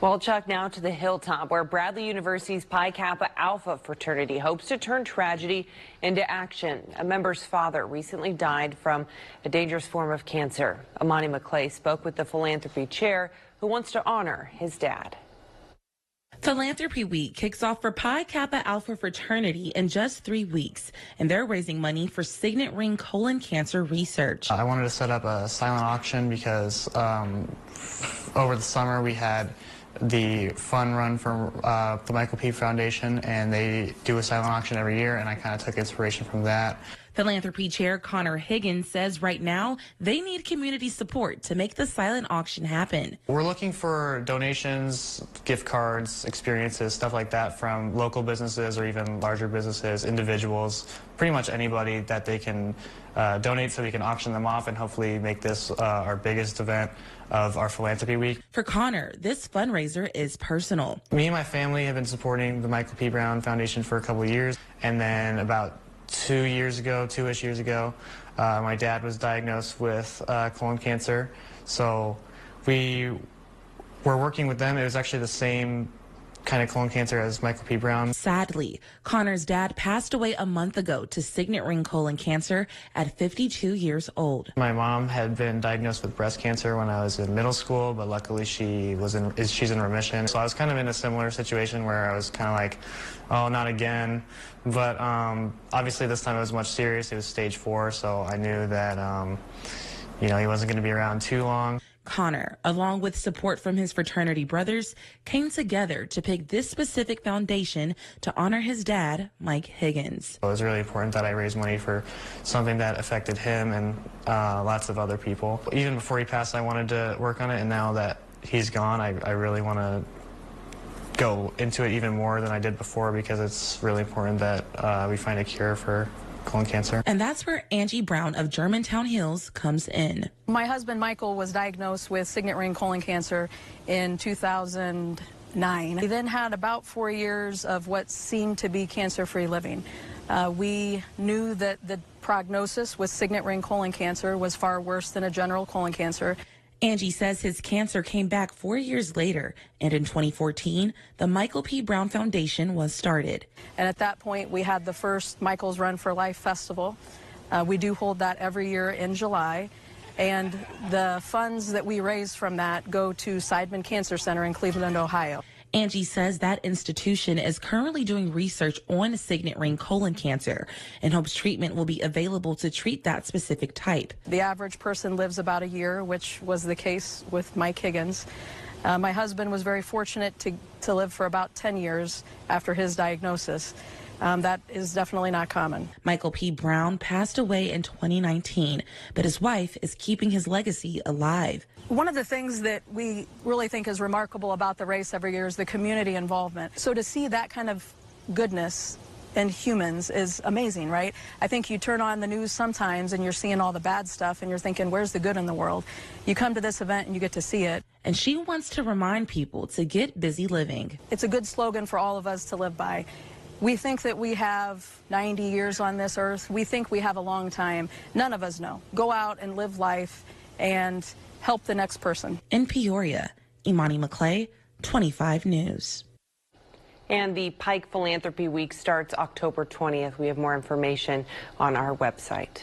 Well, Chuck, now to the hilltop where Bradley University's Pi Kappa Alpha fraternity hopes to turn tragedy into action. A member's father recently died from a dangerous form of cancer. Imani McClay spoke with the philanthropy chair who wants to honor his dad. Philanthropy Week kicks off for Pi Kappa Alpha fraternity in just 3 weeks, and they're raising money for signet ring colon cancer research. I wanted to set up a silent auction because over the summer we had the fun run for the Michael P. Foundation, and they do a silent auction every year, and I kind of took inspiration from that. Philanthropy Chair Connor Higgins says right now they need community support to make the silent auction happen. We're looking for donations, gift cards, experiences, stuff like that from local businesses or even larger businesses, individuals, pretty much anybody that they can donate so we can auction them off and hopefully make this our biggest event of our Philanthropy Week. For Connor, this fundraiser is personal. Me and my family have been supporting the Michael P. Brown Foundation for a couple of years, and then about 2-ish years ago, my dad was diagnosed with colon cancer. So we were working with them. It was actually the same kind of colon cancer as Michael P. Brown. Sadly, Connor's dad passed away a month ago to signet ring colon cancer at 52 years old. My mom had been diagnosed with breast cancer when I was in middle school, but luckily she's in remission. So I was kind of in a similar situation where I was kind of like, oh, not again. But obviously this time it was much serious. It was stage 4, so I knew that he wasn't going to be around too long. Connor, along with support from his fraternity brothers, came together to pick this specific foundation to honor his dad, Mike Higgins. It was really important that I raise money for something that affected him and lots of other people. Even before he passed, I wanted to work on it, and now that he's gone, I really want to go into it even more than I did before because it's really important that we find a cure for colon cancer. And that's where Angie Brown of Germantown Hills comes in. My husband Michael was diagnosed with signet ring colon cancer in 2009. He then had about 4 years of what seemed to be cancer-free living. We knew that the prognosis with signet ring colon cancer was far worse than a general colon cancer. Angie says his cancer came back 4 years later, and in 2014, the Michael P. Brown Foundation was started. And at that point, we had the first Michael's Run for Life Festival. We do hold that every year in July, and the funds that we raise from that go to Seidman Cancer Center in Cleveland, Ohio. Angie says that institution is currently doing research on signet ring colon cancer and hopes treatment will be available to treat that specific type. The average person lives about a year, which was the case with Mike Higgins. My husband was very fortunate to live for about 10 years after his diagnosis. That is definitely not common. Michael P. Brown passed away in 2019, but his wife is keeping his legacy alive. One of the things that we really think is remarkable about the race every year is the community involvement. So to see that kind of goodness in humans is amazing, right? I think you turn on the news sometimes and you're seeing all the bad stuff and you're thinking, where's the good in the world? You come to this event and you get to see it. And she wants to remind people to get busy living. It's a good slogan for all of us to live by. We think that we have 90 years on this earth. We think we have a long time. None of us know. Go out and live life and help the next person. In Peoria, Imani McClay, 25 News. And the Pike Philanthropy Week starts October 20th. We have more information on our website.